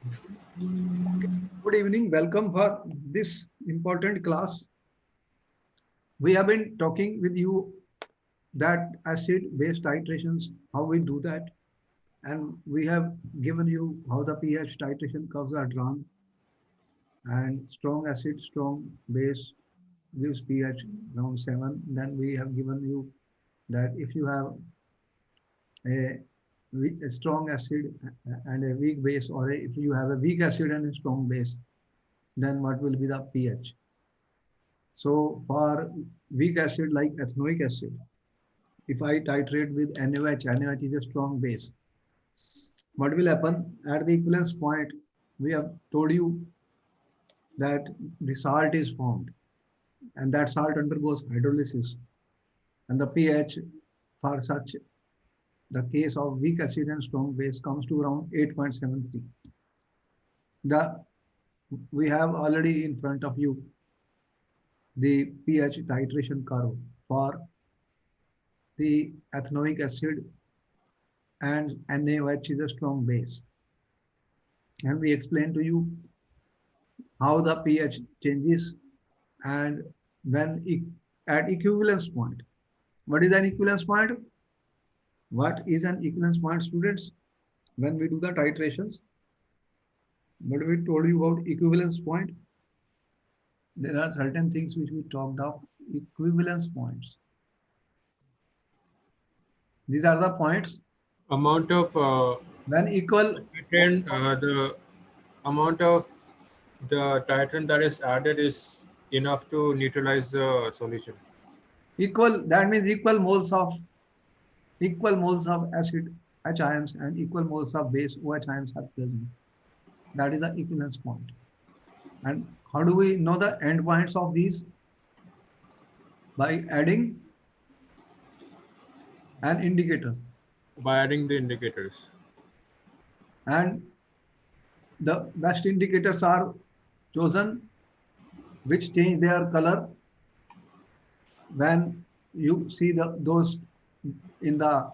Okay. Good evening. Welcome for this important class. We have been talking with you that acid-base titrations, how we do that, and we have given you how the pH titration curves are drawn, and strong acid, strong base gives pH around 7. Then we have given you that if you have a, a strong acid and a weak base, or if you have a weak acid and a strong base, then what will be the pH? So for weak acid like ethanoic acid, if I titrate with NaOH, NaOH is a strong base. What will happen at the equivalence point? We have told you that the salt is formed, and that salt undergoes hydrolysis, and the pH for such the case of weak acid and strong base comes to around 8.73. The we have already in front of you the pH titration curve for the ethanoic acid and NaOH is a strong base. And we explain to you how the pH changes and when at equivalence point. What is an equivalence point? What is an equivalence point, students? When we do the titrations, what we told you about equivalence point, there are certain things which we talked of equivalence points. These are the points Amount of when equal titrant, the amount of the titrant that is added is enough to neutralize the solution. equal, that means equal moles of acid H ions and equal moles of base OH ions are present. That is the equivalence point. And how do we know the endpoints of these? By adding an indicator. By adding the indicators. And the best indicators are chosen which change their color when you see those in the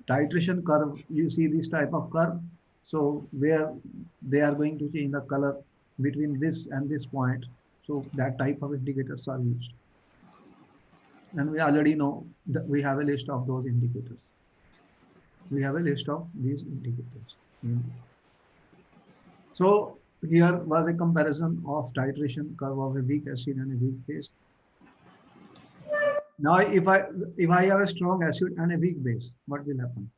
titration curve, you see this type of curve. So where they are going to change the color between this and this point. So that type of indicators are used. And we already know that we have a list of those indicators. We have a list of these indicators. So here was a comparison of titration curve of a weak acid and a weak base. Now, if I have a strong acid and a weak base, what will happen?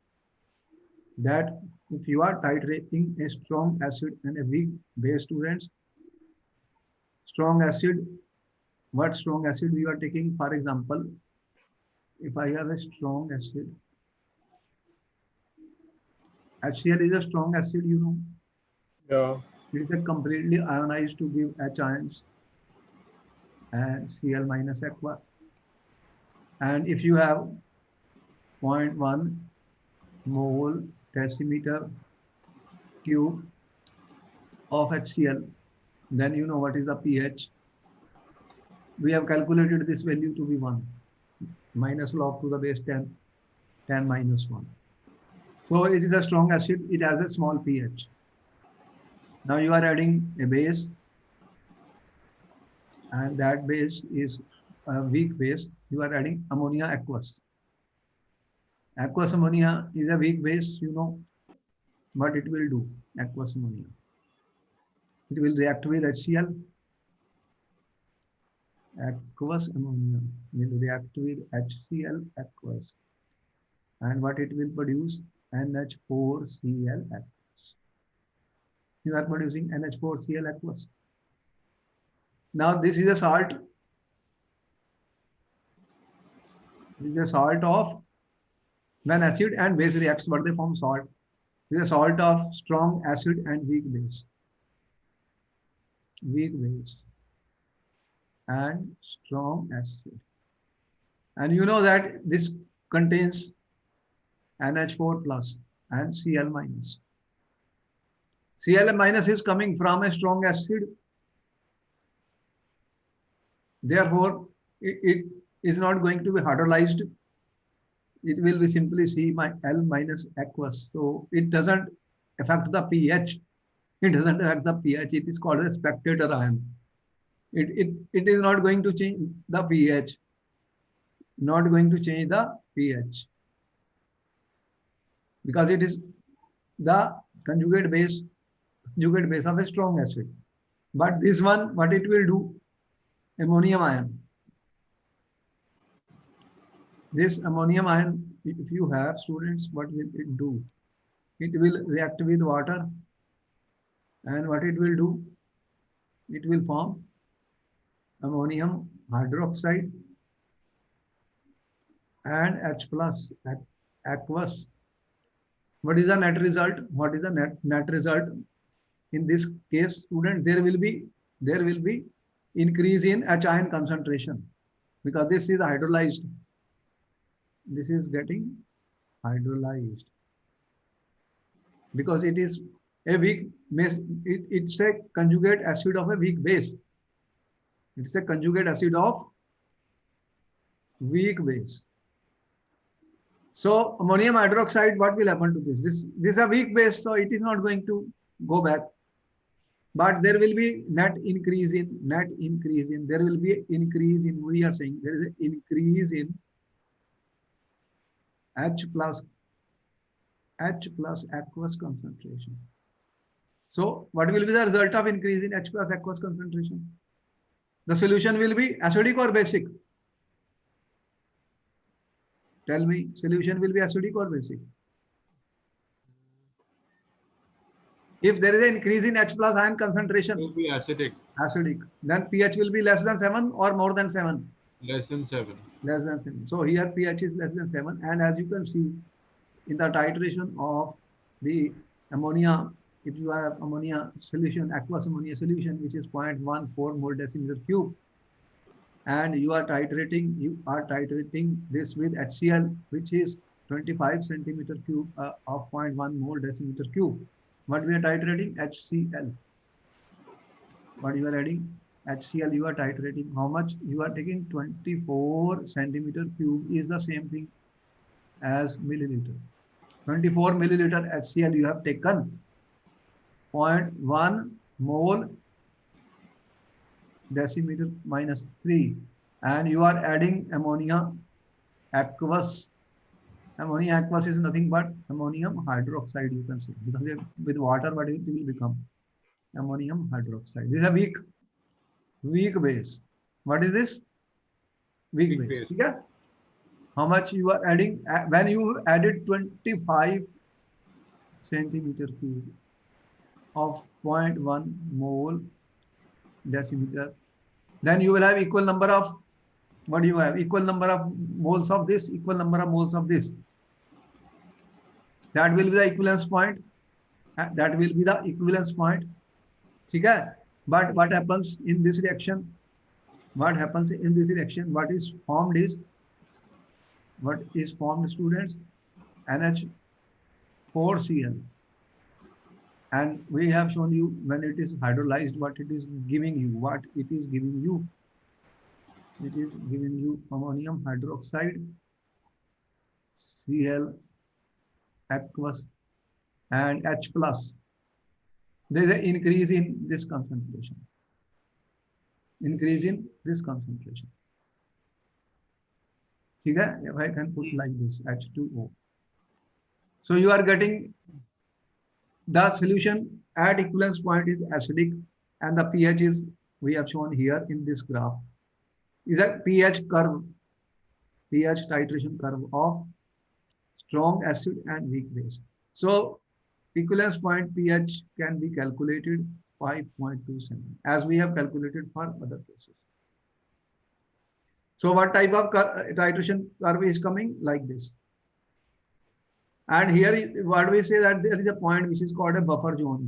That if you are titrating a strong acid and a weak base, students, strong acid, what strong acid we are taking? For example, if I have a strong acid, HCl is a strong acid, you know. Yeah. It is a completely ionized to give H ions and Cl minus aqua. And if you have 0.1 mole decimeter cube of HCl, then you know what is the pH. We have calculated this value to be 1, minus log to the base 10, 10 minus 1. So it is a strong acid, it has a small pH. Now you are adding a base, and that base is a weak base. You are adding ammonia aqueous. Aqueous ammonia is a weak base, you know, but it will do aqueous ammonia. It will react with HCl. Aqueous ammonia will react with HCl aqueous. And what it will produce? NH4Cl aqueous. You are producing NH4Cl aqueous. Now this is a salt. This is a salt of when acid and base reacts, what they form salt. This is a salt of strong acid and weak base. Weak base and strong acid. And you know that this contains NH4 plus and Cl minus. Cl minus is coming from a strong acid. Therefore, it is not going to be hydrolyzed. It will be simply Cl minus aqueous. So it doesn't affect the pH. It doesn't affect the pH. It is called a spectator ion. It is not going to change the pH. Not going to change the pH because it is the conjugate base of a strong acid. But this one, what it will do? Ammonium ion. This ammonium ion, if you have students, what will it do? It will react with water, and what it will do? It will form ammonium hydroxide and H plus aqueous. What is the net result? What is the net result? In this case, student, there will be increase in H ion concentration because this is hydrolyzed. This is getting hydrolyzed because it is a weak base. It's a conjugate acid of a weak base. It's a conjugate acid of weak base. So ammonium hydroxide, what will happen to this? This is a weak base, so it is not going to go back. But there will be net increase in, there will be increase in, we are saying there is an increase in H plus aqueous concentration. So what will be the result of increase in H plus aqueous concentration? The solution will be acidic or basic? Tell me, solution will be acidic or basic? If there is an increase in H plus ion concentration, It will be acidic. Acidic. Then pH will be less than 7 or more than 7? Less than 7. Less than 7. So here pH is less than 7. And as you can see in the titration of the ammonia, if you have ammonia solution, aqueous ammonia solution, which is 0.14 mole decimeter cube, and you are titrating this with HCl, which is 25 centimeter cube of 0.1 mole decimeter cube. What we are titrating? HCl. What you are adding? HCl you are titrating. How much? You are taking 24 centimeter cube is the same thing as milliliter. 24 milliliter HCl you have taken. 0.1 mole decimeter minus 3, and you are adding ammonia aqueous. Ammonia aqueous is nothing but ammonium hydroxide, you can say, because with water what it will become? Ammonium hydroxide. This is a weak base. What is this? Weak base. Yeah. How much you are adding? When you added 25 centimeter cube of 0.1 mole decimeter, then you will have equal number of, what do you have? Equal number of moles of this, equal number of moles of this. That will be the equivalence point. That will be the equivalence point. Okay? But what happens in this reaction? What happens in this reaction? What is formed, students? NH4Cl. And we have shown you when it is hydrolyzed, what it is giving you. What it is giving you? It is giving you ammonium hydroxide, Cl, aqueous, and H plus. There is an increase in this concentration. Increase in this concentration. If I can put like this, H2O. So you are getting the solution at equivalence point is acidic, and the pH is, we have shown here in this graph, is a pH curve, pH titration curve of strong acid and weak base. So equivalence point pH can be calculated 5.27 as we have calculated for other cases. So what type of titration curve is coming? Like this. And here what we say that there is a point which is called a buffer zone,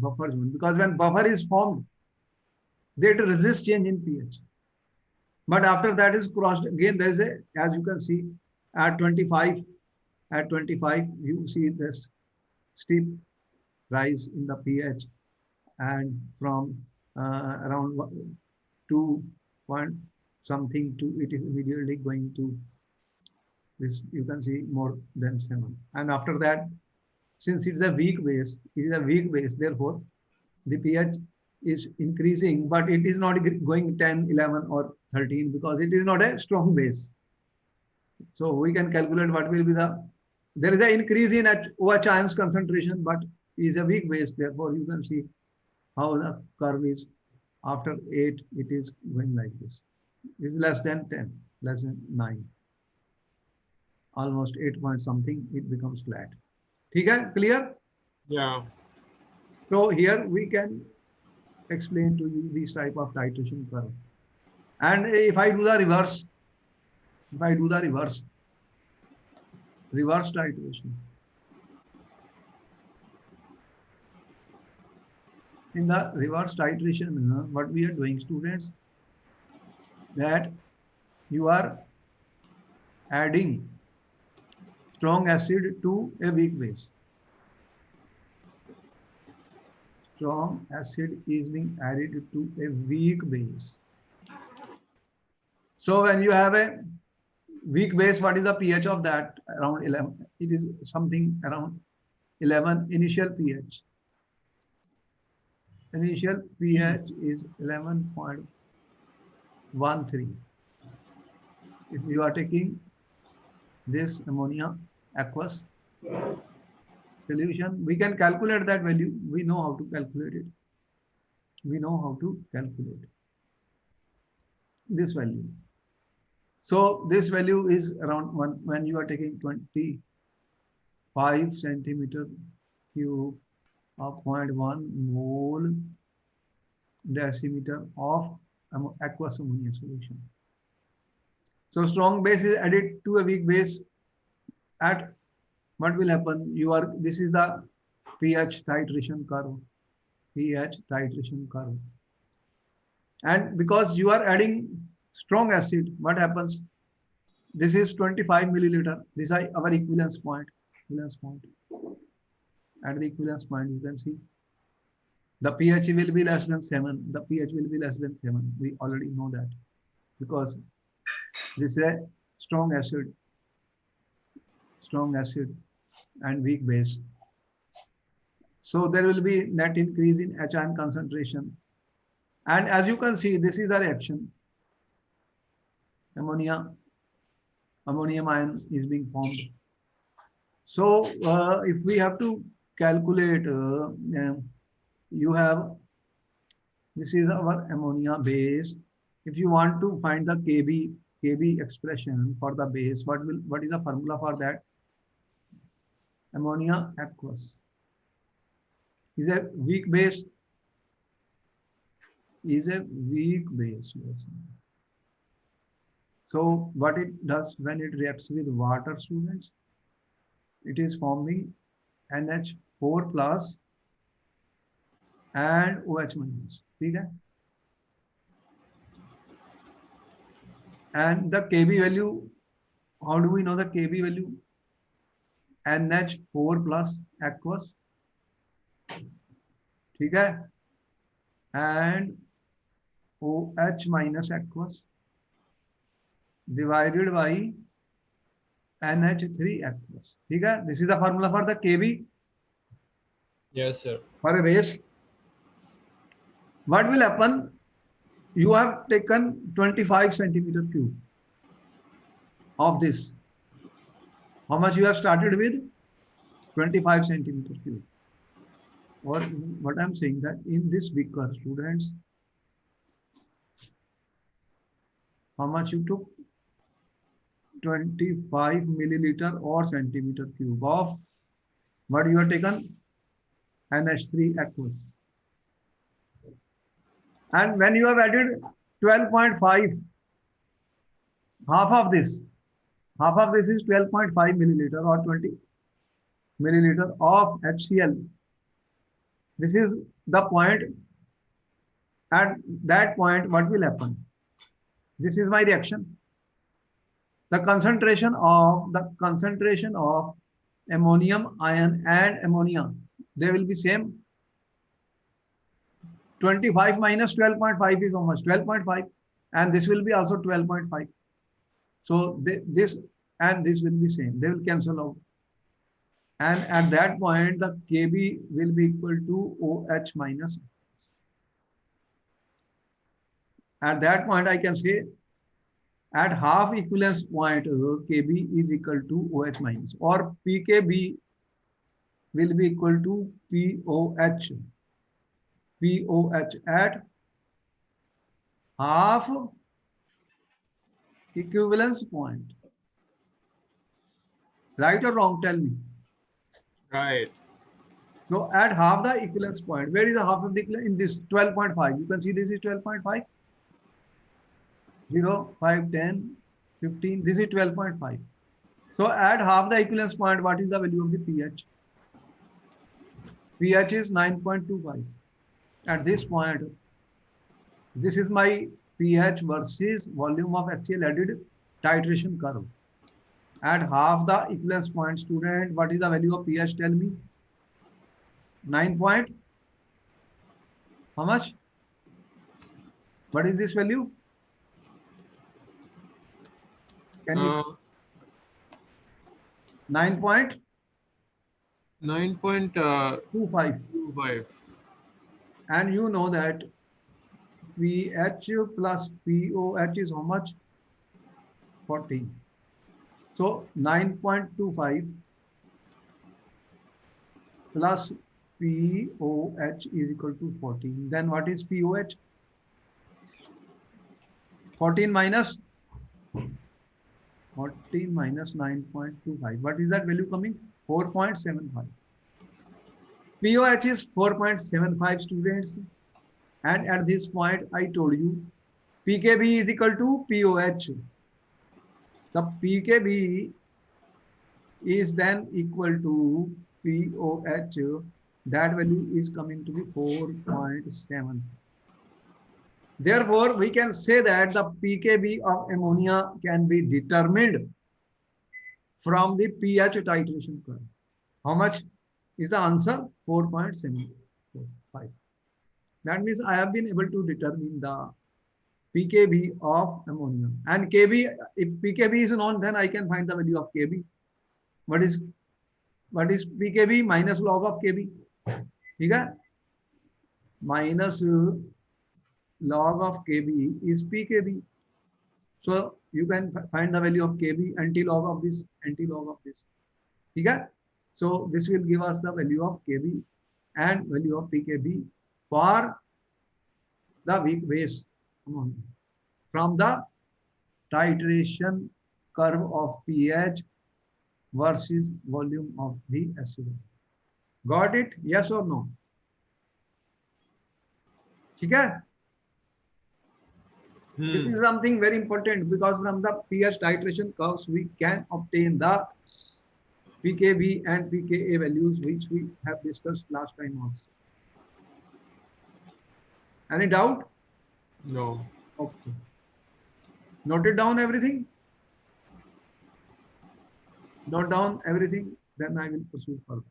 because when buffer is formed, they resist change in pH. But after that is crossed, again there is a, as you can see, at 25 you see this steep rise in the pH, and from around 2 point something to, it is immediately going to this, you can see more than 7. And after that, since it is a weak base, therefore the pH is increasing, but it is not going 10, 11 or 13 because it is not a strong base. So we can calculate what will be there is an increase in OH ions concentration, but is a weak base. Therefore, you can see how the curve is. After 8, it is going like this. It is less than 10, less than 9. Almost 8 point something, it becomes flat. Okay, clear? Yeah. So here we can explain to you this type of titration curve. And if I do the reverse, reverse titration. In the reverse titration, what we are doing, students, that you are adding strong acid to a weak base. Strong acid is being added to a weak base. So when you have a weak base, what is the pH of that? Around 11. It is something around 11 initial pH. Initial pH is 11.13. If you are taking this ammonia aqueous solution, we can calculate that value. We know how to calculate it. We know how to calculate this value. So this value is around when you are taking 25 centimeter cube of 0.1 mole decimeter of aqueous ammonia solution. So strong base is added to a weak base. At what will happen? This is the pH titration curve. pH titration curve. And because you are adding strong acid, what happens? This is 25 milliliter. This is our equivalence point. At the equivalence point, you can see the pH will be less than 7. The pH will be less than 7. We already know that because this is a strong acid and weak base. So there will be net increase in H ion concentration. And as you can see, this is the reaction. Ammonium ion is being formed. So if we have to calculate, you have, this is our ammonia base. If you want to find the Kb expression for the base, what is the formula for that? Ammonia aqueous is a weak base. So what it does when it reacts with water, students, it is forming NH4 plus and OH minus. Okay? And the Kb value, how do we know the Kb value? NH4 plus aqueous. Okay? And OH minus aqueous divided by NH3 aqueous. Okay? This is the formula for the Kb. Yes, sir. For a base. What will happen? You have taken 25 centimeter cube of this. How much you have started with? 25 centimeter cube. Or what I'm saying that in this beaker, students, how much you took? 25 milliliter or centimeter cube of what you have taken? NH3 aqueous. And when you have added 12.5, half of this is 12.5 milliliter or 20 milliliter of HCl. This is the point. At that point, what will happen? This is my reaction. The concentration of ammonium ion and ammonia, they will be same. 25 minus 12.5 is how much? 12.5, and this will be also 12.5. So this and this will be same. They will cancel out. And at that point, the Kb will be equal to OH minus At that point, I can say at half equivalence point, Kb is equal to OH minus, or Pkb will be equal to POH. POH at half equivalence point. Right or wrong? Tell me. Right. So at half the equivalence point, where is the half of the equivalence? In this 12.5. You can see this is 12.5. 0, 5, 10, 15. This is 12.5. So at half the equivalence point, what is the value of the pH? pH is 9.25. At this point, this is my pH versus volume of HCl added titration curve. At half the equivalence point, student, what is the value of pH? Tell me. 9 point. How much? What is this value? Can you 9.25. 9.25. And you know that pH plus POH is how much? 14. So 9.25 plus POH is equal to 14. Then what is POH? 14 minus 9.25. What is that value coming? 4.75. POH is 4.75, students. And at this point, I told you PKB is equal to POH. The PKB is then equal to POH. That value is coming to be 4.7. Therefore, we can say that the PKB of ammonia can be determined from the pH titration curve. How much is the answer? 4.75. That means I have been able to determine the PKB of ammonia. And Kb, if PKB is known, then I can find the value of Kb. What is PKB? Minus log of Kb. Okay? Minus log of Kb is PKB. So you can find the value of Kb, anti-log of this, anti-log of this. Okay? So this will give us the value of Kb and value of PKB for the weak base ammonia from the titration curve of pH versus volume of the acid. Got it? Yes or no? Okay? This is something very important because from the pH titration curves we can obtain the PKB and pKa values which we have discussed last time also. Any doubt? No. Okay. Noted down everything? Note down everything, then I will proceed further.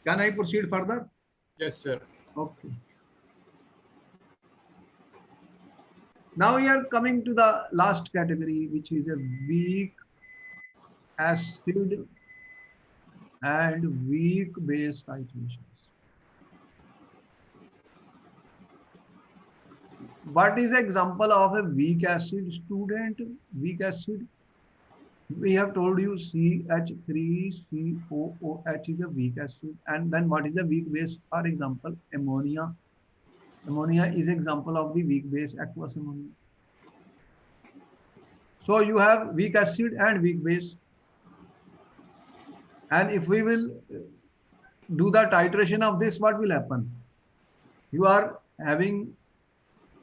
Can I proceed further? Yes, sir. Okay. Now we are coming to the last category, which is a weak acid and weak base titrations. What is the example of a weak acid, student? Weak acid. We have told you CH3COOH is a weak acid. And then what is the weak base? For example, ammonia. Ammonia is example of the weak base, aqueous ammonia. So you have weak acid and weak base. And if we will do the titration of this, what will happen? You are having,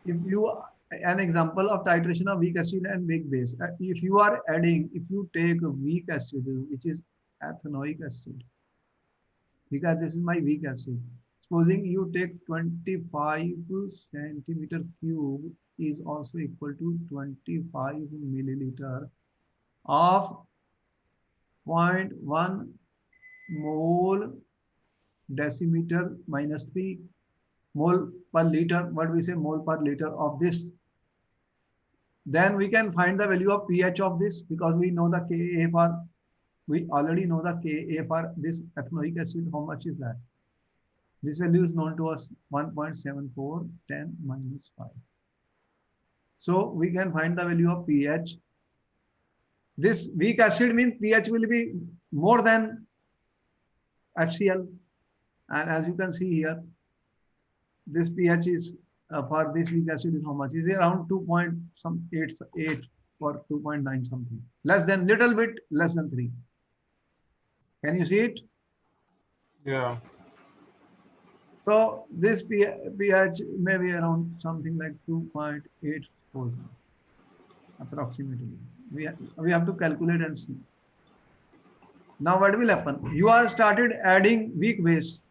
if you, an example of titration of weak acid and weak base. If you are adding, if you take a weak acid, which is ethanoic acid, because this is my weak acid. Supposing you take 25 centimeter cube is also equal to 25 milliliter of 0.1 mole decimeter minus 3 mole per liter. What we say, mole per liter of this. Then we can find the value of pH of this, because we know the Ka for, we already know the Ka for this ethanoic acid. How much is that? This value is known to us, 1.74, 10 minus 5. So we can find the value of pH. This weak acid means pH will be more than HCl. And as you can see here, this pH is for this weak acid is how much? Is around 2.8 or 2.9 something. Less than, little bit less than 3. Can you see it? Yeah. So this pH may be around something like 2.84 approximately. We have to calculate and see. Now what will happen? You are started adding weak base.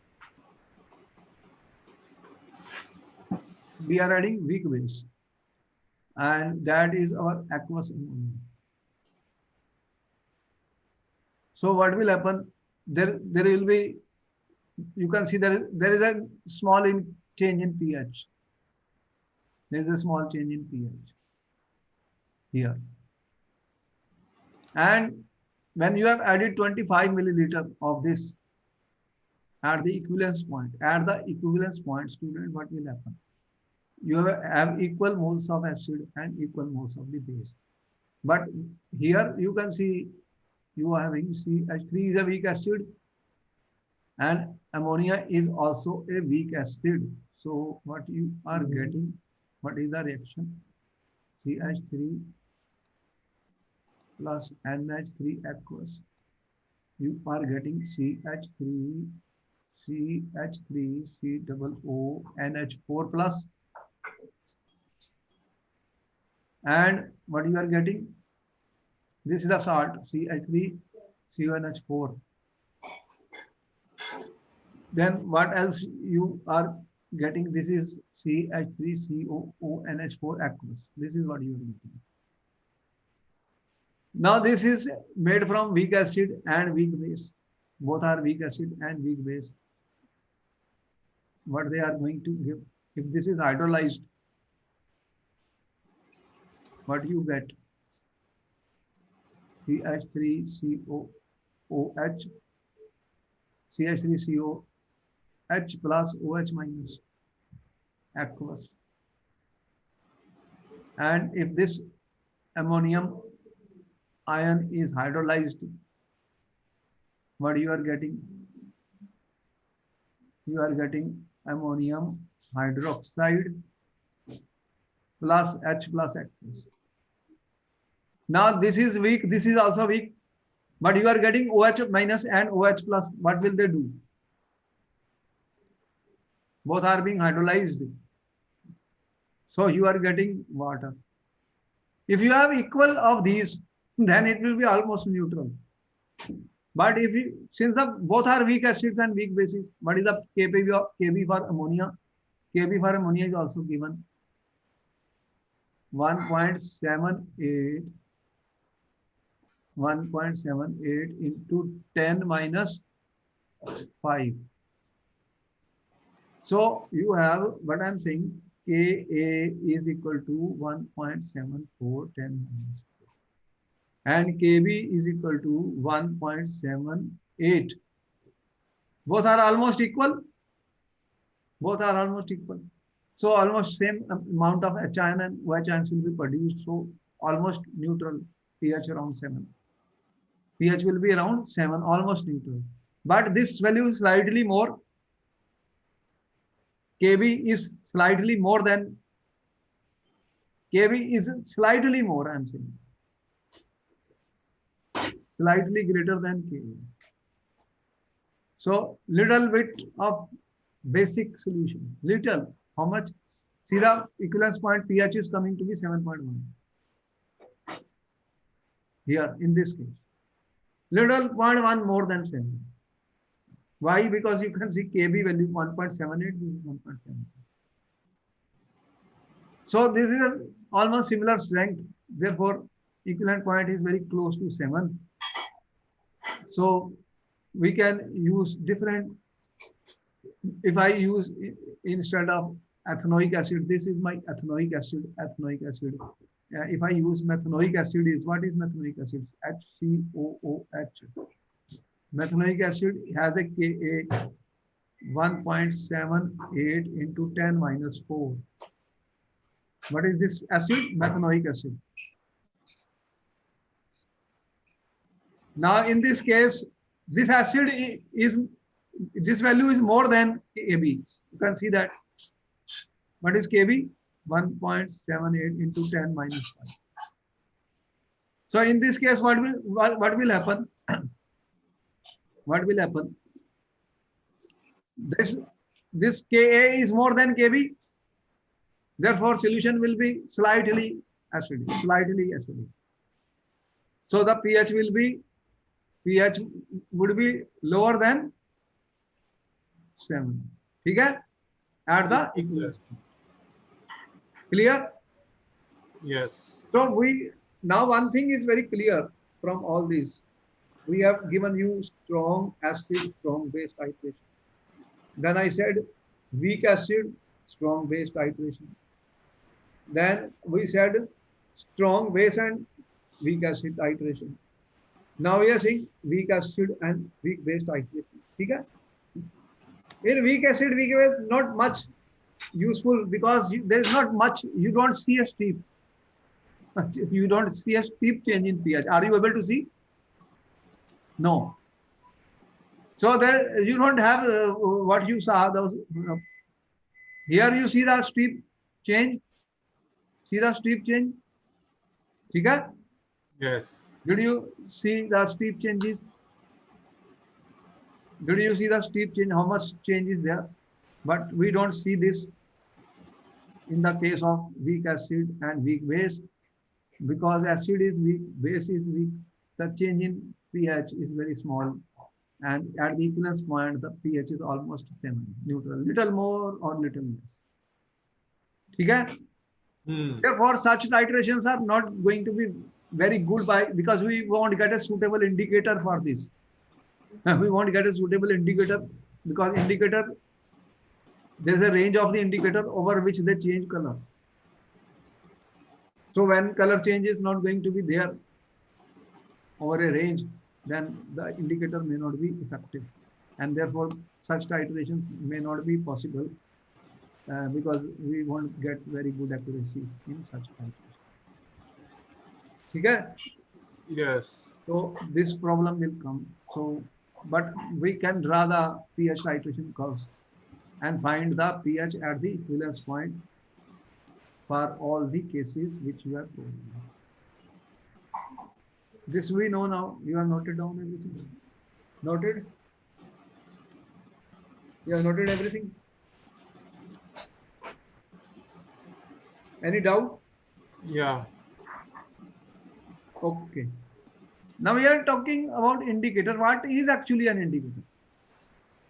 We are adding weak base, and that is our aqueous ammonia. So what will happen? There will be, you can see there is a small change in pH. There is a small change in pH here. And when you have added 25 milliliter of this at the equivalence point, student, what will happen? You have equal moles of acid and equal moles of the base. But here you can see you are having CH3 is a weak acid and ammonia is also a weak acid. So what you are getting, what is the reaction? CH3 plus NH3 aqueous. You are getting CH3, C double O, NH4 plus. And what you are getting? This is a salt, CH3, CONH4. Then what else you are getting? This is CH3, COONH4 aqueous. This is what you are getting. Now this is made from weak acid and weak base. Both are weak acid and weak base. What they are going to give? If this is hydrolyzed, what you get? CH3COOH, CH3COH plus OH minus aqueous. And if this ammonium ion is hydrolyzed, what you are getting? You are getting ammonium hydroxide plus H plus aqueous. Now this is weak, this is also weak, but you are getting OH minus and OH plus. What will they do? Both are being hydrolyzed. So you are getting water. If you have equal of these, then it will be almost neutral. But if you, since both are weak acids and weak bases, what is the Kb for ammonia? Kb for ammonia is also given 1.78 into 10 minus 5. So you have what I'm saying, Ka is equal to 1.74 10 minus 4. And Kb is equal to 1.78. Both are almost equal. Both are almost equal. So almost same amount of H ion and OH ions will be produced. So almost neutral, pH around 7. pH will be around 7, almost neutral. But this value is slightly more. Kb is slightly more than, Kb is slightly more, I'm saying. Slightly greater than Kb. So little bit of basic solution. Little. How much? See the equivalence point pH is coming to be 7.1. Here in this case. Little 0.1 more than 7. Why? Because you can see Kb value 1.78, this is 1.7. So this is almost similar strength. Therefore, equivalent point is very close to 7. So we can use different. If I use instead of ethanoic acid, this is my ethanoic acid. Ethanoic acid. If I use methanoic acid, is what is methanoic acid? HCOOH. Methanoic acid has a Ka 1.78 into 10 minus 4. What is this acid? Methanoic acid. Now, in this case, this acid is, this value is more than Kb. You can see that. What is Kb? 1.78 into 10 minus 5. So in this case, what will happen? What will happen? This Ka is more than Kb. Therefore, solution will be slightly acidic. Slightly acidic. So the pH would be lower than 7. Okay? At the equilibrium. Clear? Yes. So now one thing is very clear from all this. We have given you strong acid, strong base titration. Then I said weak acid, strong base titration. Then we said strong base and weak acid titration. Now we are saying weak acid and weak base titration. Okay? In weak acid, weak base, not much useful because there is not much, you don't see a steep. You don't see a steep change in pH. Are you able to see? No. So there you don't have what you saw. Those here you see the steep change. See the steep change. Okay? Yes. Did you see the steep changes? Did you see the steep change? How much change is there? But we don't see this in the case of weak acid and weak base, because acid is weak, base is weak. The change in pH is very small, and at the equivalence point, the pH is almost 7, neutral, little more or little less. Okay? Therefore, such titrations are not going to be very good because we won't get a suitable indicator for this. We won't get a suitable indicator because indicator, there is a range of the indicator over which they change color. So when color change is not going to be there over a range, then the indicator may not be effective, and therefore such titrations may not be possible because we won't get very good accuracies in such titration. Okay? Yes. So this problem will come. So, but we can draw the pH titration curves and find the pH at the equivalence point for all the cases which you have told me. This we know now. You have noted down everything. Noted? You have noted everything? Any doubt? Yeah. Okay. Now we are talking about indicator. What is actually an indicator?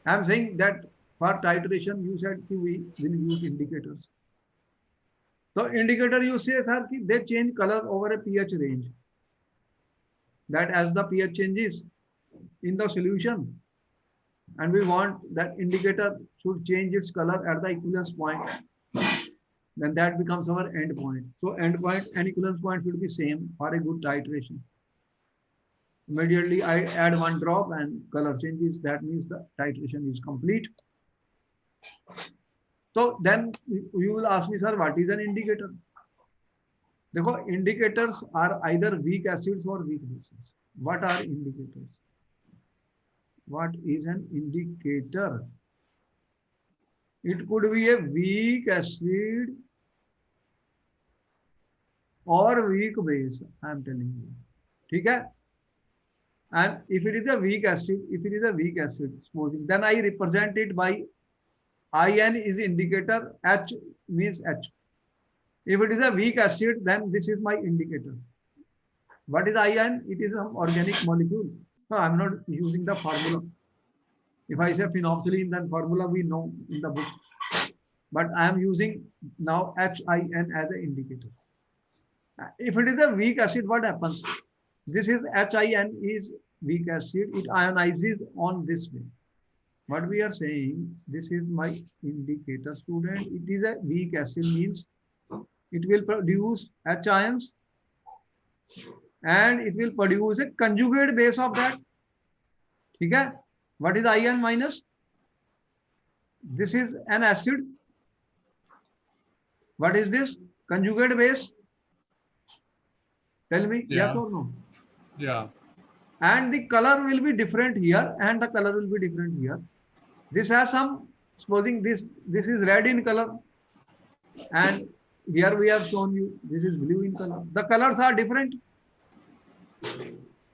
I am saying that for titration, you said we will use indicators. So indicator, you say, sir, they change color over a pH range. That as the pH changes in the solution, and we want that indicator should change its color at the equivalence point, then that becomes our end point. So end point and equivalence point should be same for a good titration. Immediately I add one drop and color changes. That means the titration is complete. So then you will ask me, sir, what is an indicator? Because indicators are either weak acids or weak bases. What are indicators? What is an indicator? It could be a weak acid or weak base, I am telling you. Okay? And if it is a weak acid, supposing, then I represent it by IN is indicator, H means H. If it is a weak acid, then this is my indicator. What is IN? It is some organic molecule. No, I'm not using the formula. If I say phenolphthalein, then formula we know in the book. But I am using now HIN as an indicator. If it is a weak acid, what happens? This is HIN is weak acid, it ionizes on this way. What we are saying, this is my indicator, student. It is a weak acid, means it will produce H ions and it will produce a conjugate base of that. Okay? What is ion minus? This is an acid. What is this? Conjugate base. Tell me, Yeah. yes or no? Yeah. And the color will be different here and the color will be different here. This has some, supposing this is red in color and here we have shown you this is blue in color. The colors are different.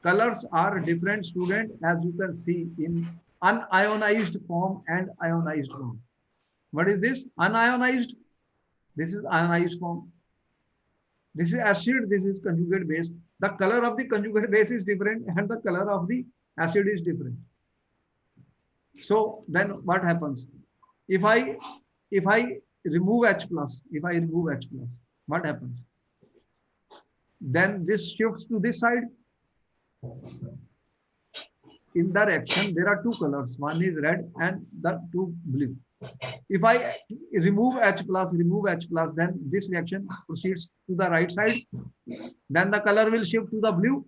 Colors are different, student, as you can see in unionized form and ionized form. What is this? Unionized. This is ionized form. This is acid, this is conjugate base. The color of the conjugate base is different and the color of the acid is different. So then what happens? If I remove H plus, what happens? Then this shifts to this side. In the reaction, there are two colors. One is red and the two blue. If I remove H plus, then this reaction proceeds to the right side. Then the color will shift to the blue.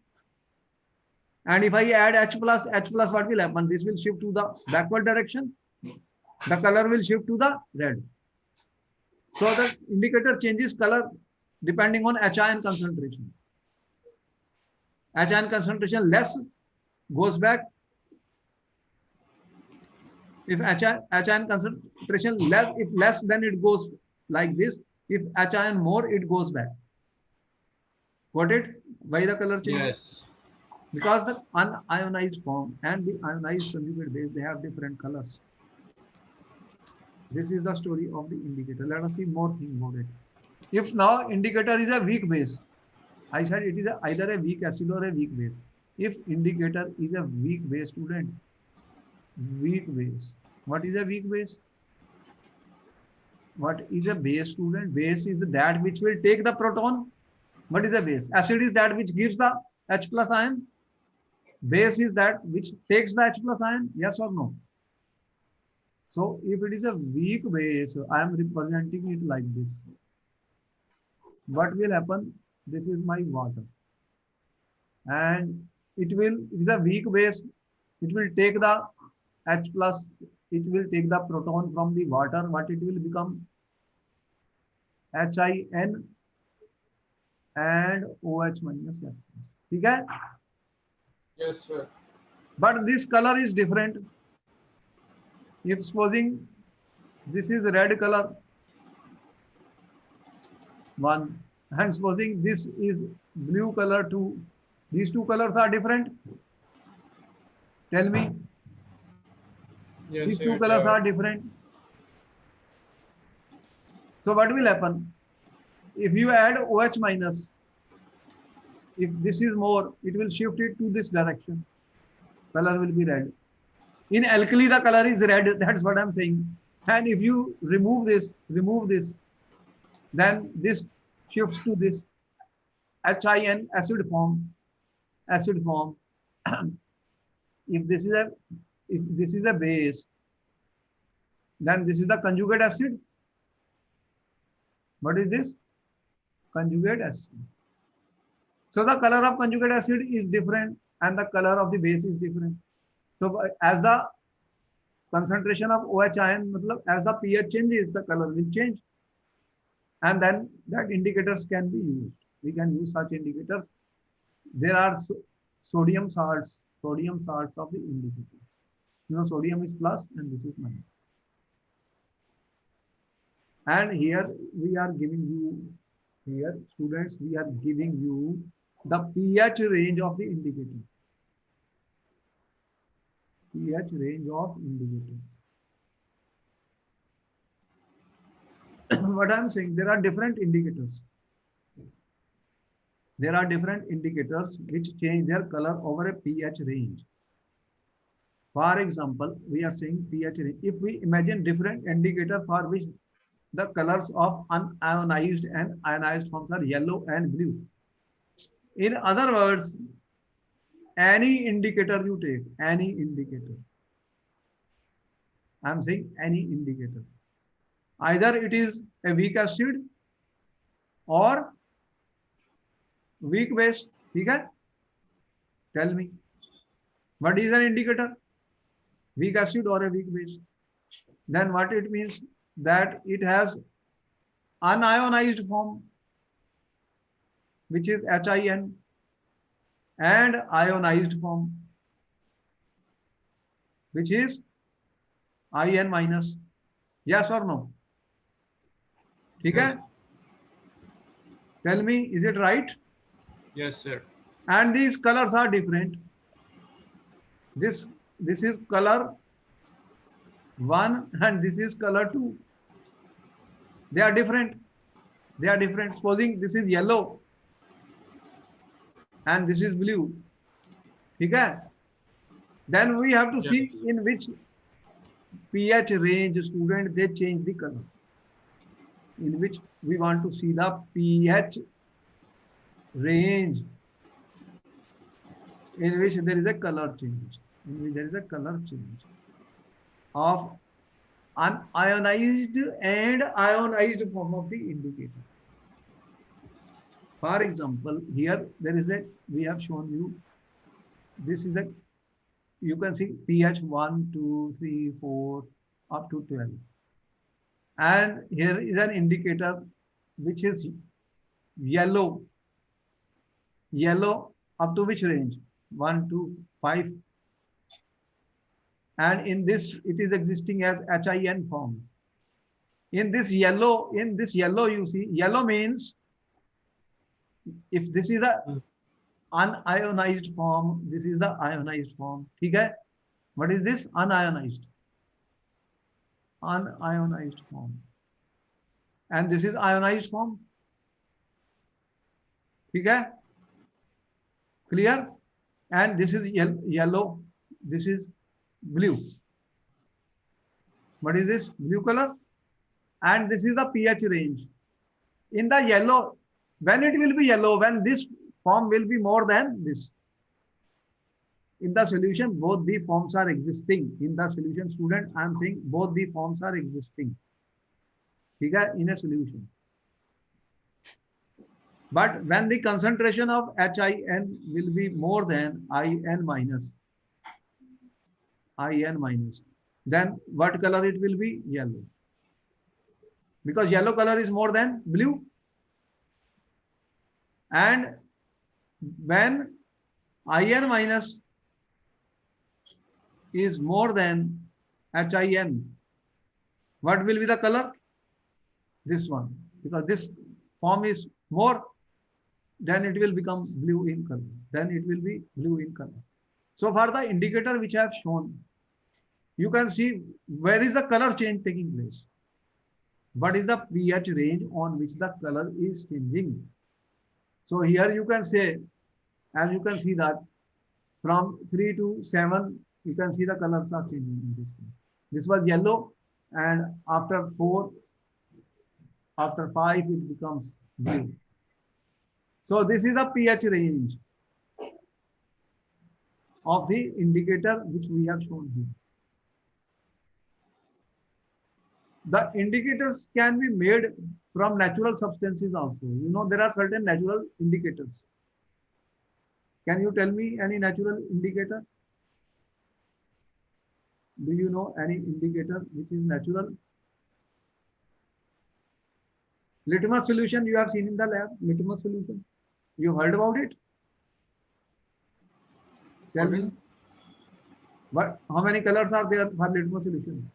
And if I add H plus, what will happen? This will shift to the backward direction. The color will shift to the red. So the indicator changes color depending on H ion concentration. H ion concentration less goes back. If H ion concentration less, then it goes like this. If H ion more, it goes back. Got it? Why the color changes? Yes. Because the unionized form and the ionized conjugate base, they have different colors. This is the story of the indicator. Let us see more thing about it. If now indicator is a weak base, I said it is either a weak acid or a weak base. If indicator is a weak base, student, weak base. What is a weak base? What is a base, student? Base is that which will take the proton. What is a base? Acid is that which gives the H plus ion. Base is that which takes the H plus ion. Yes or no? So if it is a weak base, I am representing it like this. What will happen? This is my water. And it is a weak base. It will take the H plus, it will take the proton from the water. What it will become? HIN and OH minus F plus. Okay? Yes, sir. But this color is different. If supposing this is red color, one, and supposing this is blue color two, these two colors are different. Tell me, Yes, these sir, two colors are different. So what will happen? If you add OH minus, if this is more, it will shift it to this direction. Color will be red. In alkali, the color is red. That's what I'm saying. And if you remove this, then this shifts to this HIN acid form. If this is a base, then this is the conjugate acid. What is this? Conjugate acid. So the color of conjugate acid is different and the color of the base is different. So as the concentration of OH ion, as the pH changes, the color will change. And then that indicators can be used. We can use such indicators. There are sodium salts of the indicator. You know, sodium is plus and this is minus. And here we are giving you, here students, we are giving you the pH range of the indicators. pH range of indicators. What I'm saying, there are different indicators. There are different indicators which change their color over a pH range. For example, we are saying pH range. If we imagine different indicator for which the colors of unionized and ionized forms are yellow and blue. In other words, any indicator you take, any indicator. I'm saying any indicator. Either it is a weak acid or weak base. ठीक है? Tell me, what is an indicator? Weak acid or a weak base? Then what it means? That it has unionized form, which is HIN, and ionized form, which is IN minus. Yes or no? ठीक है? Yes. Tell me, is it right? Yes, sir. And these colors are different. This is color 1 and this is color 2. They are different. They are different. Supposing this is yellow and this is blue. ठीक है? Then we have to see in which pH range student they change the color. In which we want to see the pH range in which there is a color change. In which there is a color change of unionized and ionized form of the indicator. For example, here there is a, we have shown you, this is a, you can see pH 1, 2, 3, 4, up to 12. And here is an indicator which is yellow. Yellow up to which range? 1, 2, 5. And in this, it is existing as HIN form. In this yellow, you see, yellow means if this is the unionized form, this is the ionized form. ठीक है? What is this? Unionized. Unionized form. And this is ionized form. ठीक है? Clear? And this is yellow. This is blue. What is this? Blue color. And this is the pH range. In the yellow, when it will be yellow, when this form will be more than this. In the solution, both the forms are existing. In the solution, student, I am saying both the forms are existing. ठीक है? In a solution. But when the concentration of HIN will be more than IN minus, then what color it will be? Yellow. Because yellow color is more than blue. And when IN minus is more than HIN, what will be the color? This one. Because this form is more, then it will become blue in color. Then it will be blue in color. So for the indicator which I have shown, you can see where is the color change taking place. What is the pH range on which the color is changing? So here you can say, as you can see that from 3 to 7, you can see the colors are changing in this case. This was yellow, and after 4, after 5, it becomes blue. So this is the pH range of the indicator which we have shown here. The indicators can be made from natural substances also. You know, there are certain natural indicators. Can you tell me any natural indicator? Do you know any indicator which is natural? Litmus solution you have seen in the lab, litmus solution. You heard about it? Tell me. What? How many colors are there for litmus solution?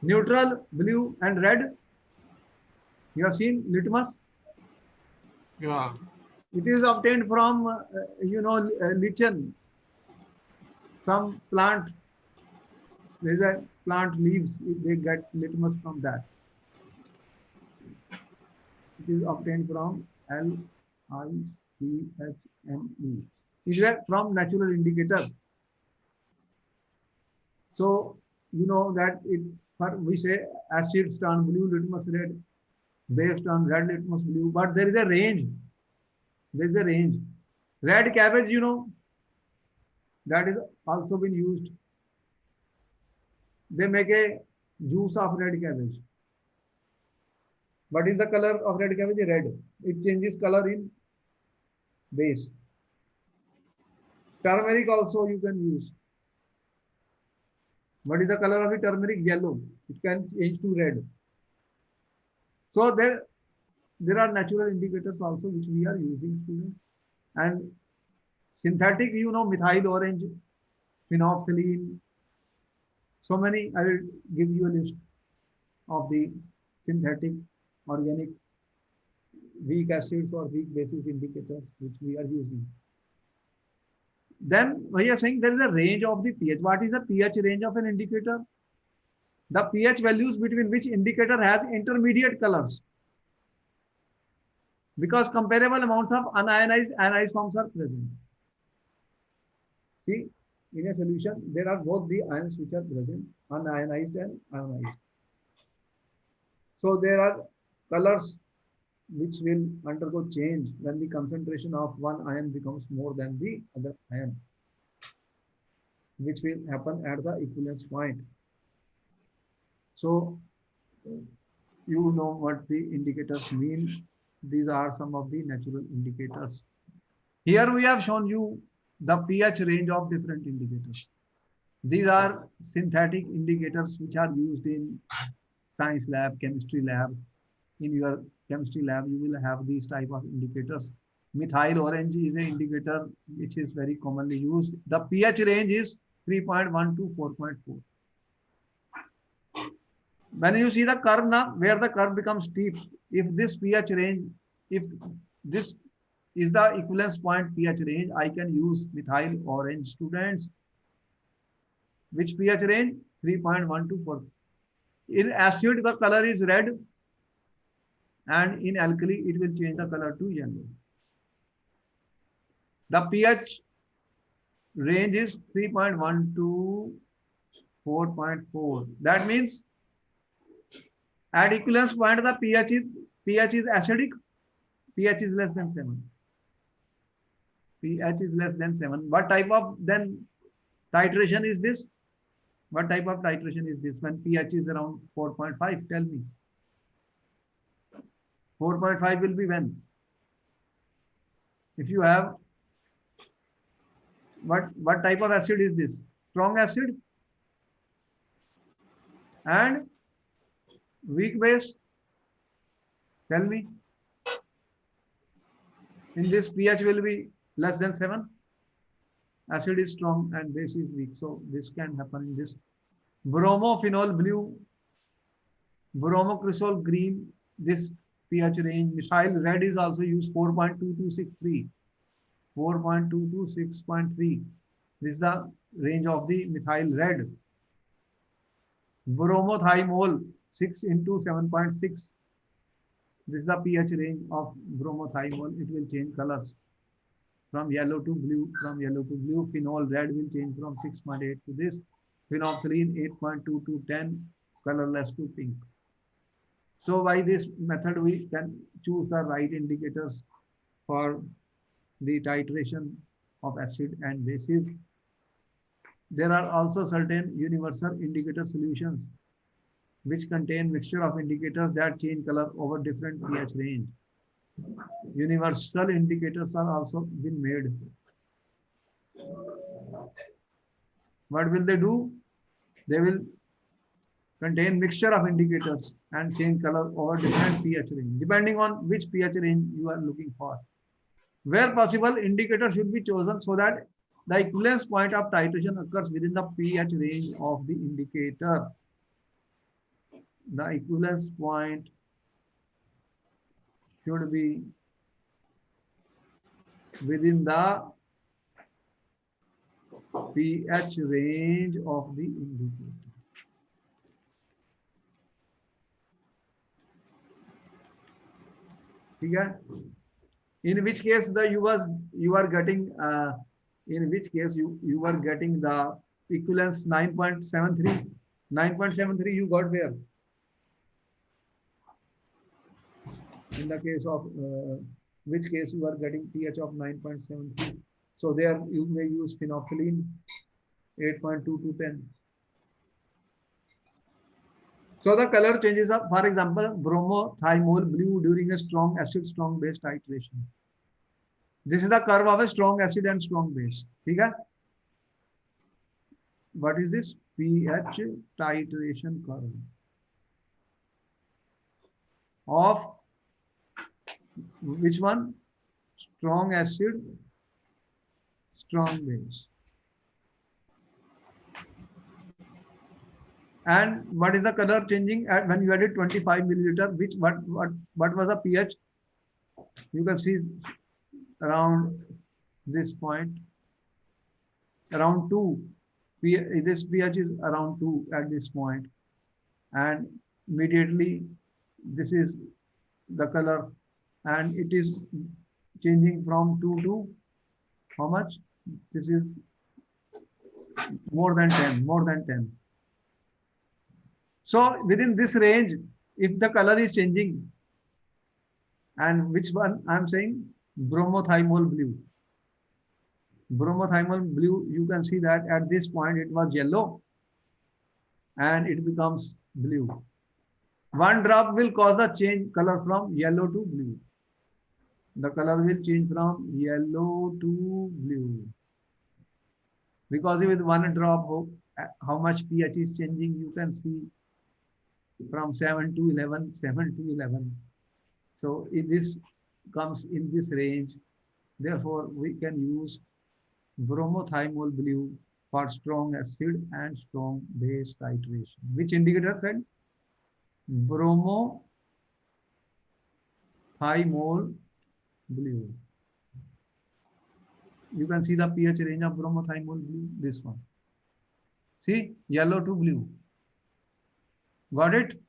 Neutral, blue, and red. You have seen litmus? Yeah. It is obtained from, lichen, from plant. There is a plant leaves. They get litmus from that. It is obtained from LICHME. It is from natural indicator. So you know that it. We say acids turn blue, litmus red, base turn red, litmus blue, but there is a range. There is a range. Red cabbage, you know, that is also been used. They make a juice of red cabbage. What is the color of red cabbage? Red. It changes color in base. Turmeric also you can use. What is the color of the turmeric? Yellow. It can change to red. So there are natural indicators also which we are using, students. And synthetic, you know, methyl orange, phenolphthalein. So many, I will give you a list of the synthetic organic weak acids or weak bases indicators which we are using. Then we are saying there is a range of the pH. What is the pH range of an indicator? The pH values between which indicator has intermediate colors, because comparable amounts of unionized ionized forms are present. See, in a solution, there are both the ions which are present, unionized and ionized. So there are colors which will undergo change when the concentration of one ion becomes more than the other ion, which will happen at the equivalence point. So you know what the indicators mean. These are some of the natural indicators. Here we have shown you the pH range of different indicators. These are synthetic indicators which are used in science lab, chemistry lab. In your chemistry lab, you will have these type of indicators. Methyl orange is an indicator which is very commonly used. The pH range is 3.1 to 4.4. When you see the curve now, where the curve becomes steep, if this pH range, if this is the equivalence point pH range, I can use methyl orange, students. Which pH range? 3.1 to 4. In acid, the color is red, and in alkali, it will change the color to yellow. The pH range is 3.1 to 4.4. That means at equivalence point, the pH is acidic, pH is less than 7. pH is less than 7. What type of then titration is this? What type of titration is this when pH is around 4.5? Tell me. 4.5 will be when? If you have, what type of acid is this? Strong acid and weak base? Tell me. In this, pH will be less than 7. Acid is strong and base is weak. So this can happen in this. Bromophenol blue, bromocresol green, this pH range. Methyl red is also used, 4.2263. 4.2 to 6.3. This is the range of the methyl red. Bromothymol, 6 into 7.6. This is the pH range of bromothymol. It will change colors from yellow to blue. From yellow to blue. Phenol red will change from 6.8 to this. Phenolphthalein 8.2 to 10. Colorless to pink. So by this method, we can choose the right indicators for the titration of acid and bases. There are also certain universal indicator solutions which contain mixture of indicators that change color over different pH range. Universal indicators are also been made. What will they do? They will contain mixture of indicators and change color over different pH range, depending on which pH range you are looking for. Where possible, indicator should be chosen so that the equivalence point of titration occurs within the pH range of the indicator. The equivalence point should be within the pH range of the indicator. Okay? In which case you are getting in which case you are getting the equivalence 9.73. 9.73 you got where? In the case of which case you are getting pH of 9.73. So there you may use phenolphthalein 8.2 to 10. So the color changes up. For example, bromothymol blue during a strong acid, strong base titration. This is the curve of a strong acid and strong base. Okay? What is this? pH titration curve of which one? Strong acid, strong base. And what is the color changing at when you added 25 milliliter? Which what was the pH? You can see around this point, around 2. This pH is around 2 at this point, and immediately this is the color, and it is changing from 2 to how much? This is more than 10, more than 10. So within this range, if the color is changing, and which one I'm saying? Bromothymol blue. Bromothymol blue, you can see that at this point it was yellow and it becomes blue. One drop will cause a change color from yellow to blue. The color will change from yellow to blue. Because with one drop, how much pH is changing, you can see from 7 to 11, 7 to 11. So if this comes in this range, therefore we can use bromothymol blue for strong acid and strong base titration. Which indicator said? Bromothymol blue. You can see the pH range of bromothymol blue, this one. See, yellow to blue. Got it?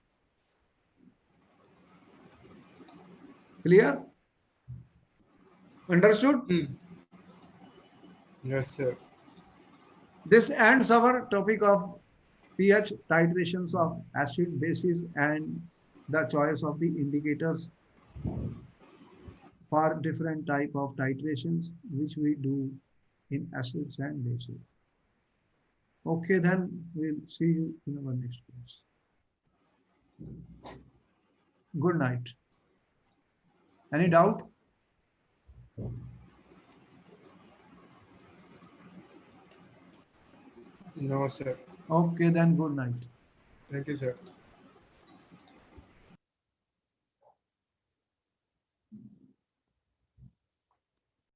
Clear? Understood? Yes, sir. This ends our topic of pH titrations of acid, bases, and the choice of the indicators for different type of titrations which we do in acids and bases. Okay, then we'll see you in our next class. Good night. Any doubt? No, sir. Okay, then good night. Thank you, sir.